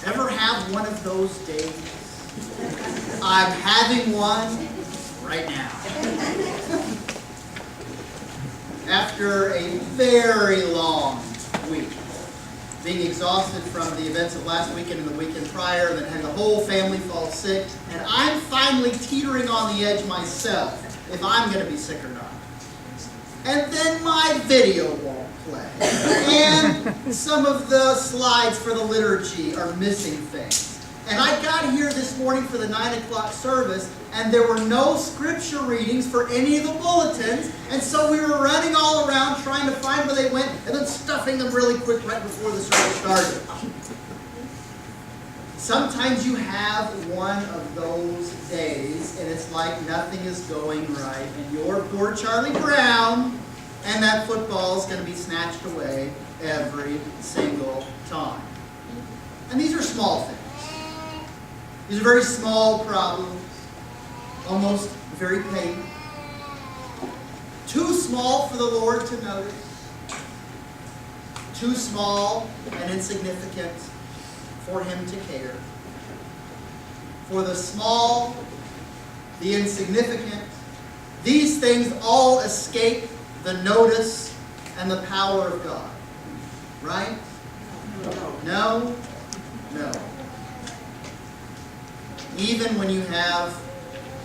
Ever have one of those days? I'm having one right now. After a very long week, being exhausted from the events of last weekend and the weekend prior, and then had the whole family fall sick, and I'm finally teetering on the edge myself if I'm going to be sick or not. And then my video won't play. And some of the slides for the liturgy are missing things. And I got here this morning for the 9 o'clock service, and there were no scripture readings for any of the bulletins, and so we were running all around trying to find where they went, and then stuffing them really quick right before the service started. Sometimes you have one of those days, and it's like nothing is going right, and your poor Charlie Brown and that football is going to be snatched away every single time. And these are small things. These are very small problems, almost very petty. Too small for the Lord to notice. Too small and insignificant for Him to care. For the small, the insignificant, these things all escape the notice and the power of God. Right? No? No. Even when you have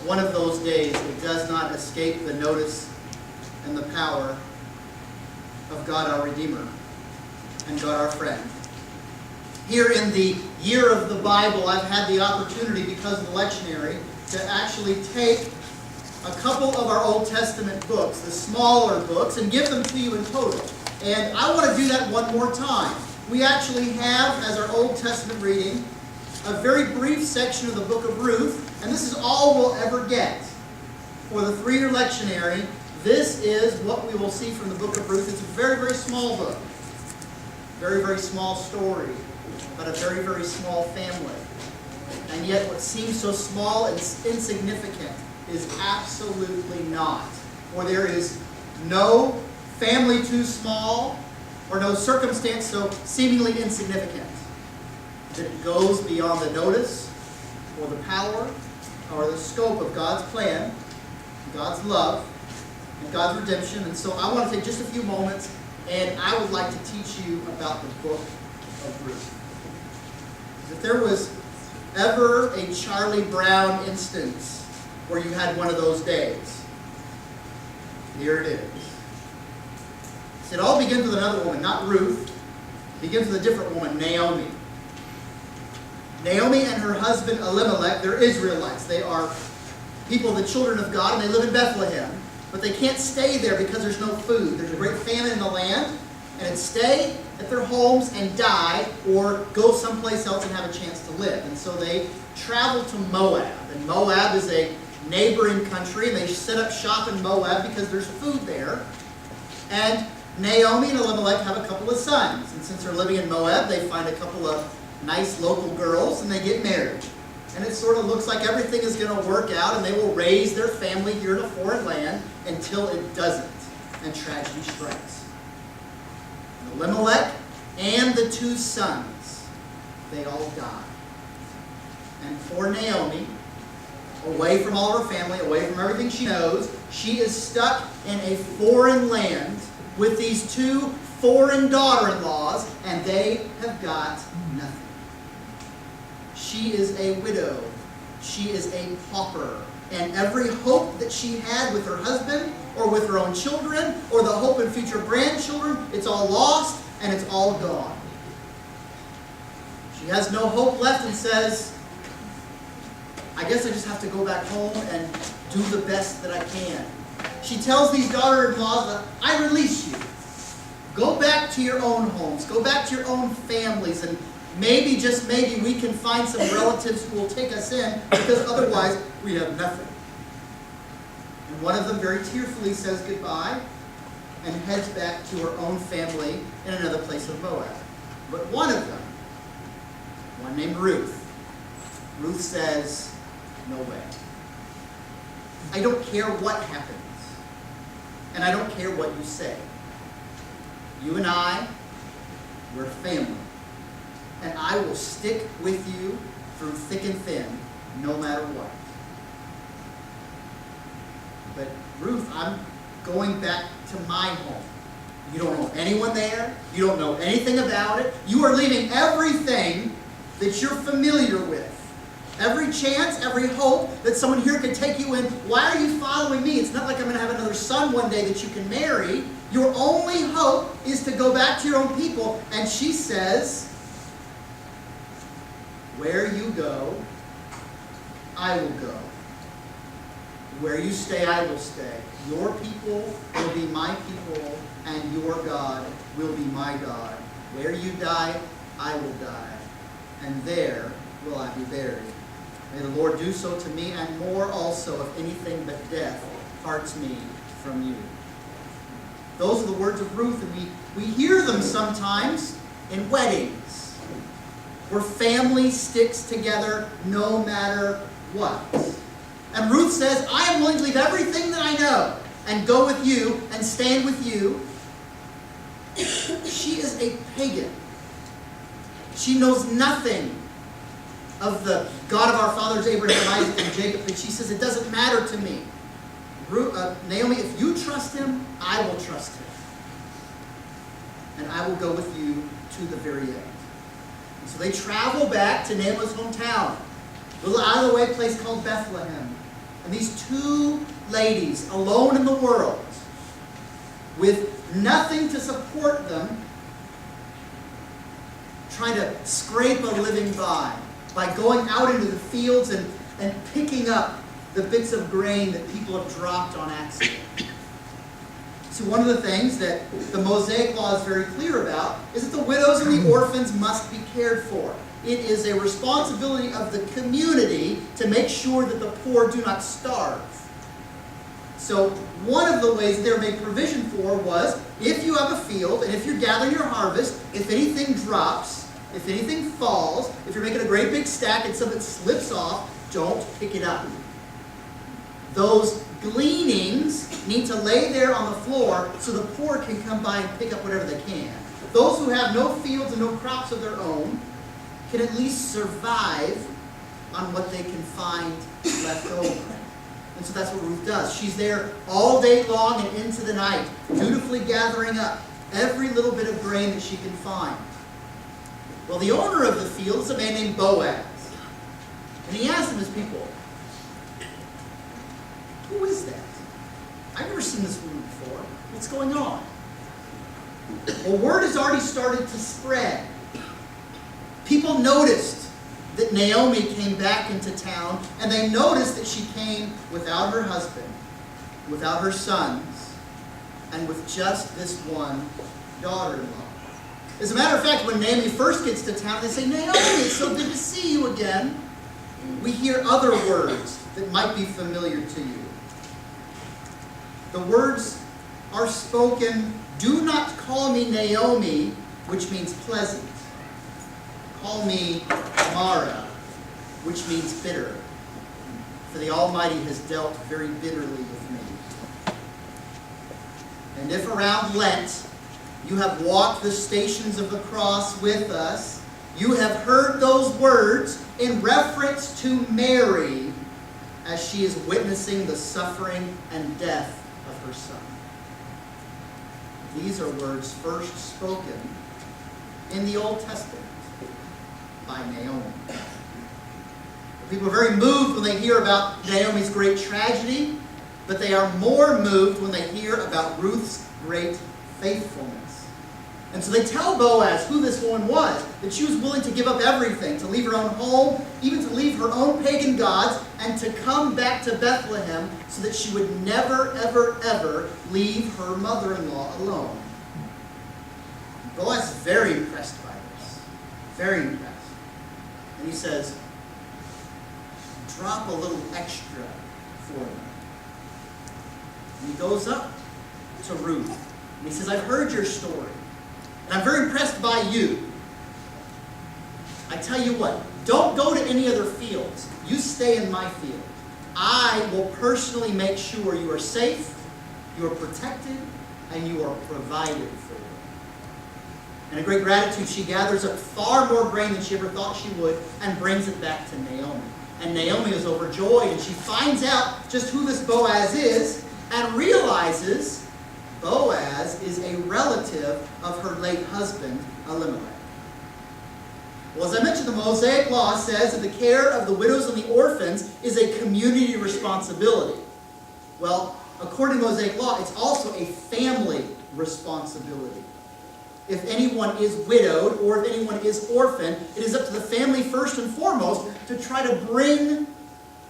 one of those days, it does not escape the notice and the power of God our Redeemer and God our friend. Here in the year of the Bible, I've had the opportunity, because of the lectionary, to actually take a couple of our Old Testament books, the smaller books, and give them to you in total. And I want to do that one more time. We actually have, as our Old Testament reading, a very brief section of the book of Ruth, and this is all we'll ever get. For the 3-year lectionary, this is what we will see from the book of Ruth. It's a very, very small book. Very, very small story, but a very, very small family. And yet what seems so small and insignificant is absolutely not. For there is no family too small, or no circumstance so seemingly insignificant that it goes beyond the notice or the power or the scope of God's plan, God's love, and God's redemption. And so I want to take just a few moments, and I would like to teach you about the book of Ruth. If there was ever a Charlie Brown instance where you had one of those days, here it is. It all begins with another woman, not Ruth. It begins with a different woman, Naomi. Naomi and her husband Elimelech, they're Israelites. They are people, the children of God, and they live in Bethlehem. But they can't stay there because there's no food. There's a great famine in the land, and it's stay at their homes and die, or go someplace else and have a chance to live. And so they travel to Moab. And Moab is a neighboring country, and they set up shop in Moab because there's food there. And Naomi and Elimelech have a couple of sons. And since they're living in Moab, they find a couple of nice local girls, and they get married. And it sort of looks like everything is going to work out, and they will raise their family here in a foreign land until it doesn't, and tragedy strikes. And Elimelech and the 2 sons, they all die. And poor Naomi, away from all of her family, away from everything she knows, she is stuck in a foreign land with these 2 foreign daughter-in-laws, and they have got nothing. She is a widow. She is a pauper. And every hope that she had with her husband, or with her own children, or the hope in future grandchildren, it's all lost and it's all gone. She has no hope left and says, I guess I just have to go back home and do the best that I can. She tells these daughter-in-laws that I release you. Go back to your own homes. Go back to your own families, and maybe, just maybe, we can find some relatives who will take us in, because otherwise we have nothing. And one of them very tearfully says goodbye and heads back to her own family in another place of Moab. But one of them, one named Ruth, Ruth says, no way. I don't care what happens, and I don't care what you say. You and I, we're family. And I I will stick with you through thick and thin, no matter what. But Ruth, I'm going back to my home. You don't know anyone there. You don't know anything about it. You are leaving everything that you're familiar with. Every chance, every hope that someone here could take you in. Why are you following me? It's not like I'm going to have another son one day that you can marry. Your only hope is to go back to your own people. And she says, where you go, I will go. Where you stay, I will stay. Your people will be my people, and your God will be my God. Where you die, I will die, and there will I be buried. May the Lord do so to me, and more also, if anything but death parts me from you. Those are the words of Ruth, and we hear them sometimes in weddings, where family sticks together no matter what. And Ruth says, I am willing to leave everything that I know and go with you and stand with you. She is a pagan. She knows nothing of the God of our fathers, Abraham, Isaac, and Jacob. And she says, it doesn't matter to me. Naomi, if you trust him, I will trust him. And I will go with you to the very end. And so they travel back to Naomi's hometown, a little out of the way place called Bethlehem. And these two ladies, alone in the world, with nothing to support them, trying to scrape a living by going out into the fields and picking up the bits of grain that people have dropped on accident. So one of the things that the Mosaic Law is very clear about is that the widows and the orphans must be cared for. It is a responsibility of the community to make sure that the poor do not starve. So one of the ways they're made provision for was, if you have a field and if you're gathering your harvest, if anything drops, if anything falls, if you're making a great big stack and something slips off, don't pick it up. Those gleanings need to lay there on the floor so the poor can come by and pick up whatever they can. Those who have no fields and no crops of their own can at least survive on what they can find left over. And so that's what Ruth does. She's there all day long and into the night, dutifully gathering up every little bit of grain that she can find. Well, the owner of the field is a man named Boaz. And he asked him his people, who is that? I've never seen this woman before. What's going on? Well, word has already started to spread. People noticed that Naomi came back into town, and they noticed that she came without her husband, without her sons, and with just this one daughter-in-law. As a matter of fact, when Naomi first gets to town, they say, Naomi, it's so good to see you again. We hear other words that might be familiar to you. The words are spoken, do not call me Naomi, which means pleasant. Call me Mara, which means bitter. For the Almighty has dealt very bitterly with me. And if around Lent you have walked the stations of the cross with us, you have heard those words in reference to Mary as she is witnessing the suffering and death of her son. These are words first spoken in the Old Testament by Naomi. People are very moved when they hear about Naomi's great tragedy, but they are more moved when they hear about Ruth's great faithfulness. And so they tell Boaz who this woman was, that she was willing to give up everything, to leave her own home, even to leave her own pagan gods, and to come back to Bethlehem so that she would never, ever, ever leave her mother-in-law alone. Boaz is very impressed by this. Very impressed. And he says, drop a little extra for them. And he goes up to Ruth. And he says, I've heard your story. And I'm very impressed by you. I tell you what, don't go to any other fields. You stay in my field. I will personally make sure you are safe, you are protected, and you are provided for. And in great gratitude, she gathers up far more grain than she ever thought she would and brings it back to Naomi. And Naomi is overjoyed, and she finds out just who this Boaz is and realizes Boaz is a relative of her late husband, Elimelech. Well, as I mentioned, the Mosaic Law says that the care of the widows and the orphans is a community responsibility. Well, according to Mosaic Law, it's also a family responsibility. If anyone is widowed or if anyone is orphaned, it is up to the family first and foremost to try to bring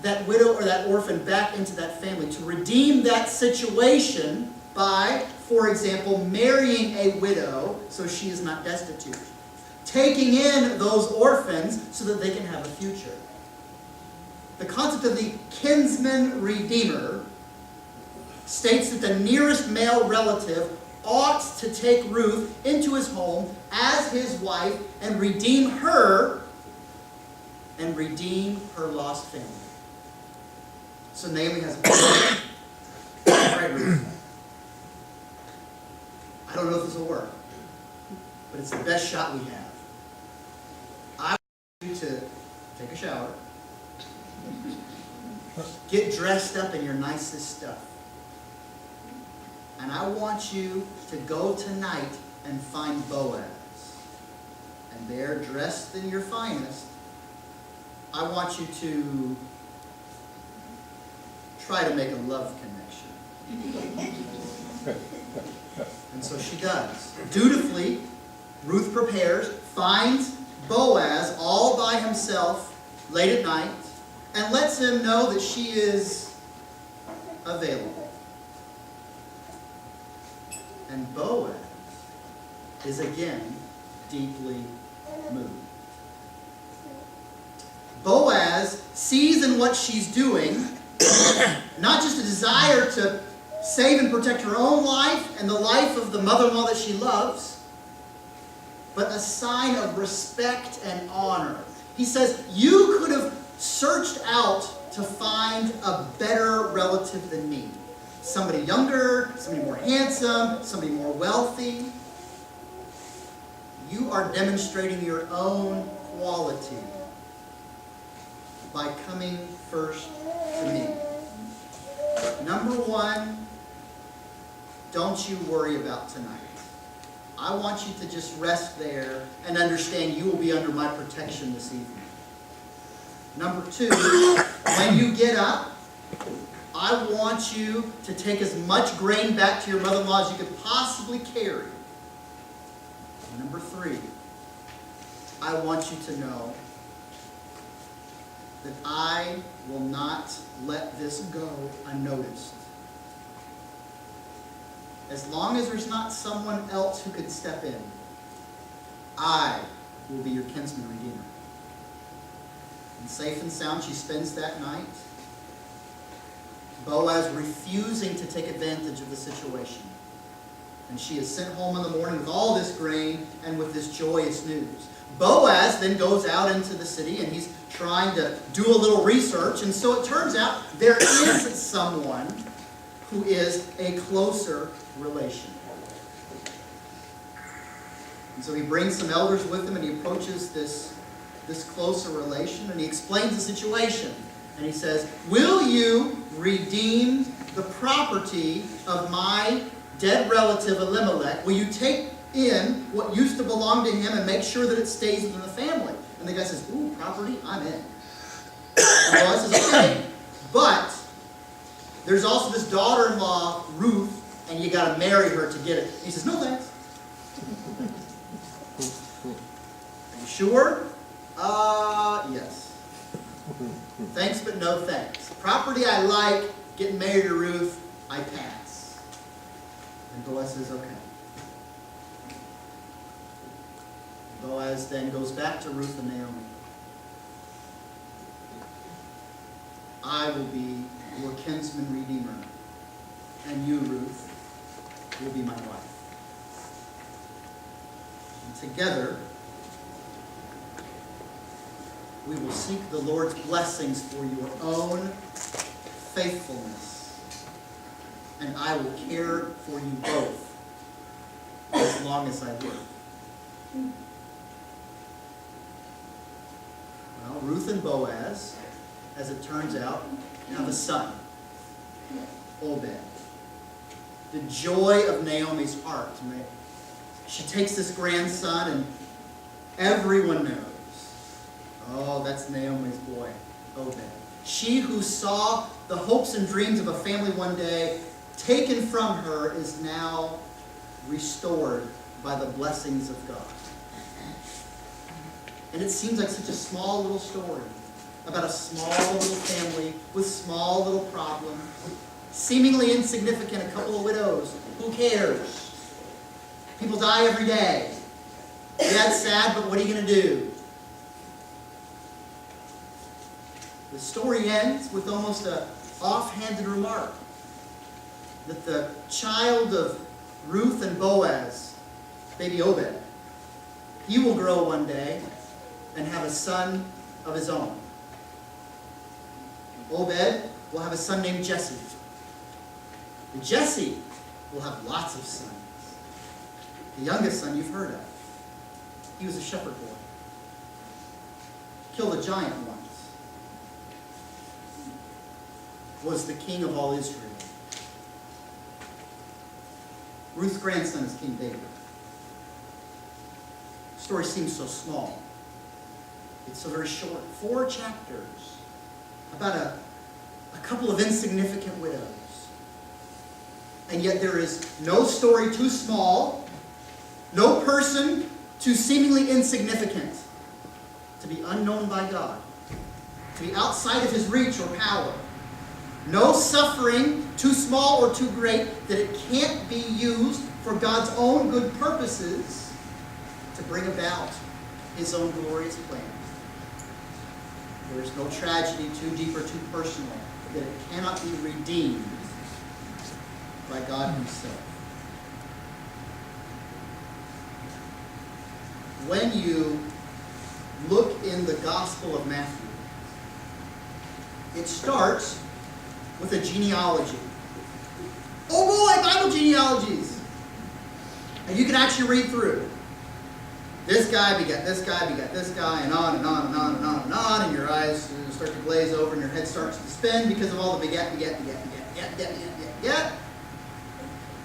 that widow or that orphan back into that family, to redeem that situation by, for example, marrying a widow so she is not destitute, taking in those orphans so that they can have a future. The concept of the kinsman redeemer states that the nearest male relative ought to take Ruth into his home as his wife and redeem her and redeem her lost family. So Naomi has a plan. Right, Ruth. I don't know if this will work, but it's the best shot we have. I want you to take a shower, get dressed up in your nicest stuff. And I want you to go tonight and find Boaz. And there, dressed in your finest, I want you to try to make a love connection. And so she does. Dutifully, Ruth prepares, finds Boaz all by himself late at night, and lets him know that she is available. And Boaz is again deeply moved. Boaz sees in what she's doing not just a desire to save and protect her own life and the life of the mother-in-law that she loves, but a sign of respect and honor. He says, you could have searched out to find a better relative than me. Somebody younger, somebody more handsome, somebody more wealthy. You are demonstrating your own quality by coming first to me. Number one, don't you worry about tonight. I want you to just rest there and understand you will be under my protection this evening. Number two, when you get up, I want you to take as much grain back to your mother-in-law as you could possibly carry. Number three, I want you to know that I will not let this go unnoticed. As long as there's not someone else who could step in, I will be your kinsman redeemer. And safe and sound, she spends that night. Boaz refusing to take advantage of the situation. And she is sent home in the morning with all this grain and with this joyous news. Boaz then goes out into the city and he's trying to do a little research. And so it turns out there is someone who is a closer relation. And so he brings some elders with him and he approaches this closer relation and he explains the situation. And he says, will you redeem the property of my dead relative Elimelech? Will you take in what used to belong to him and make sure that it stays within the family? And the guy says, ooh, property? I'm in. And Boaz says, okay, but there's also this daughter-in-law, Ruth, and you got to marry her to get it. He says, no thanks. Are you sure? Yes. Thanks, but no thanks. Property I like, getting married to Ruth, I pass. And Boaz says, okay. Boaz then goes back to Ruth and Naomi. I will be your kinsman redeemer, and you, Ruth, will be my wife. And together, we will seek the Lord's blessings for your own faithfulness, and I will care for you both as long as I live. Well, Ruth and Boaz, as it turns out, have a son, Obed. The joy of Naomi's heart. She takes this grandson, and everyone knows, oh, that's Naomi's boy, Obed. She who saw the hopes and dreams of a family one day taken from her is now restored by the blessings of God. And it seems like such a small little story about a small little family with small little problems, seemingly insignificant, a couple of widows. Who cares? People die every day. Yeah, it's sad, but what are you going to do? The story ends with almost an offhanded remark that the child of Ruth and Boaz, baby Obed, he will grow one day and have a son of his own. Obed will have a son named Jesse. And Jesse will have lots of sons. The youngest son you've heard of. He was a shepherd boy. Killed a giant once. Was the king of all Israel. Ruth's grandson is King David. The story seems so small. It's so very short. 4 chapters about a couple of insignificant widows. And yet there is no story too small, no person too seemingly insignificant to be unknown by God, to be outside of his reach or power. No suffering too small or too great that it can't be used for God's own good purposes to bring about his own glorious plan. There is no tragedy too deep or too personal that it cannot be redeemed by God himself. When you look in the Gospel of Matthew, it starts with a genealogy. Oh boy, Bible genealogies! And you can actually read through. This guy begat this guy, begat this guy, and on and on and on and on and on, and your eyes start to glaze over and your head starts to spin because of all the begat.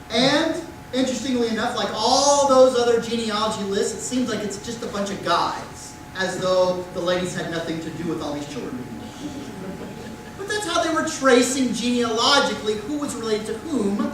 And, interestingly enough, like all those other genealogy lists, it seems like it's just a bunch of guys, as though the ladies had nothing to do with all these children. But that's how they were tracing genealogically who was related to whom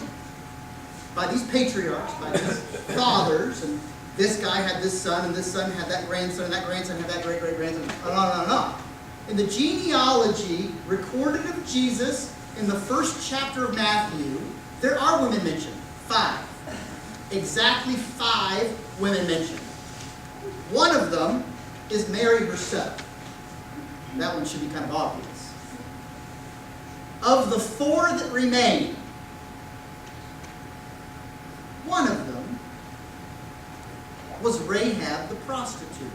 by these patriarchs, by these fathers, and this guy had this son, and this son had that grandson, and that grandson had that great-great-grandson, and on and on and on. In the genealogy recorded of Jesus in the first chapter of Matthew, there are women mentioned. 5. Exactly 5 women mentioned. One of them is Mary herself. That one should be kind of obvious. Of the 4 that remain, one of them was Rahab the prostitute.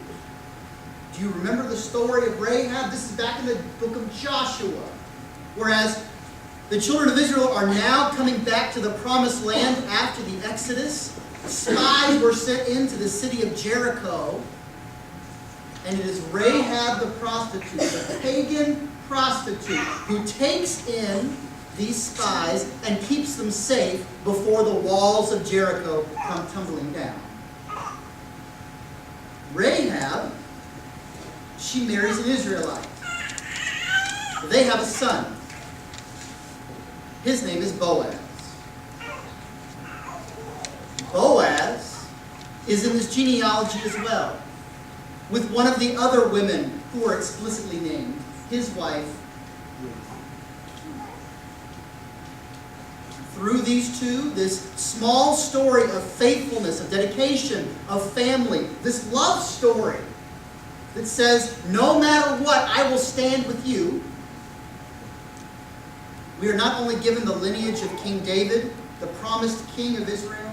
Do you remember the story of Rahab? This is back in the book of Joshua. Whereas the children of Israel are now coming back to the promised land after the Exodus. Spies were sent into the city of Jericho. And it is Rahab the prostitute, the pagan prostitute, who takes in these spies and keeps them safe before the walls of Jericho come tumbling down. Rahab, she marries an Israelite. They have a son. His name is Boaz. Boaz is in this genealogy as well, with one of the other women who are explicitly named, his wife, Ruth. Through these two, this small story of faithfulness, of dedication, of family, this love story that says, no matter what, I will stand with you. We are not only given the lineage of King David, the promised king of Israel,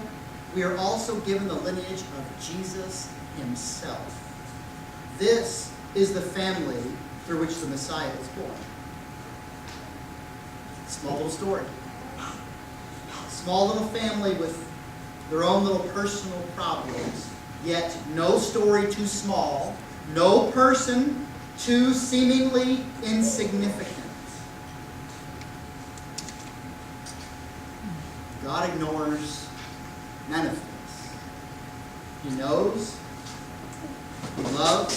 we are also given the lineage of Jesus himself. This is the family through which the Messiah is born. Small little story. Small little family with their own little personal problems, yet no story too small, no person too seemingly insignificant. God ignores none of this. He knows, He loves,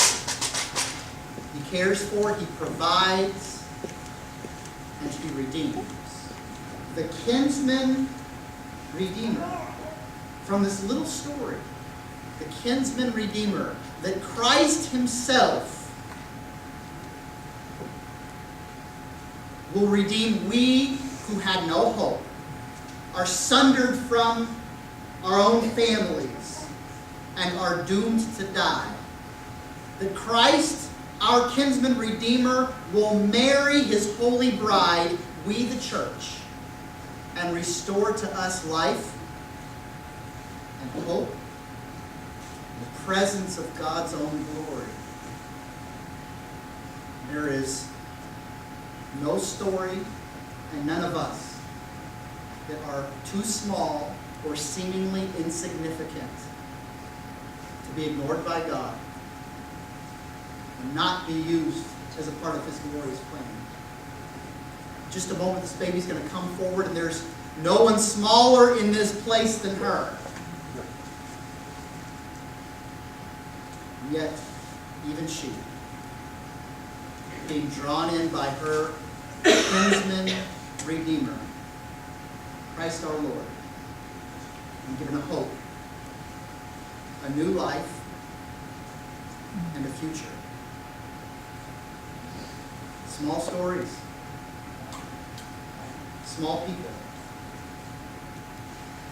He cares for, He provides, and He redeems. The kinsman redeemer. From this little story, the kinsman redeemer, that Christ Himself will redeem we who had no hope, are sundered from our own families, and are doomed to die. That Christ, our kinsman redeemer, will marry His holy bride, we the church, and restore to us life and hope, the presence of God's own glory. There is no story and none of us that are too small or seemingly insignificant to be ignored by God and not be used as a part of His glorious plan. In just a moment, this baby's going to come forward, and there's no one smaller in this place than her. Yet, even she, being drawn in by her kinsman redeemer, Christ our Lord, and given a hope, a new life, and a future. Small stories, small people,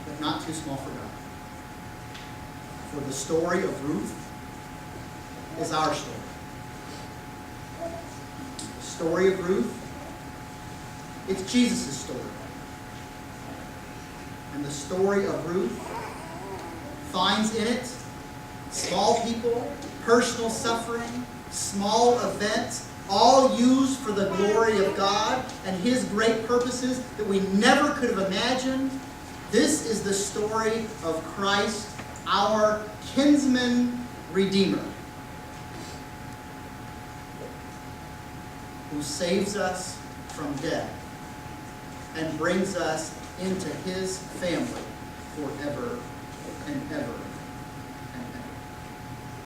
but not too small for God. For the story of Ruth is our story. The story of Ruth, it's Jesus' story. And the story of Ruth finds in it small people, personal suffering, small events, all used for the glory of God and His great purposes that we never could have imagined. This is the story of Christ, our kinsman redeemer, who saves us from death and brings us into His family forever and ever and ever.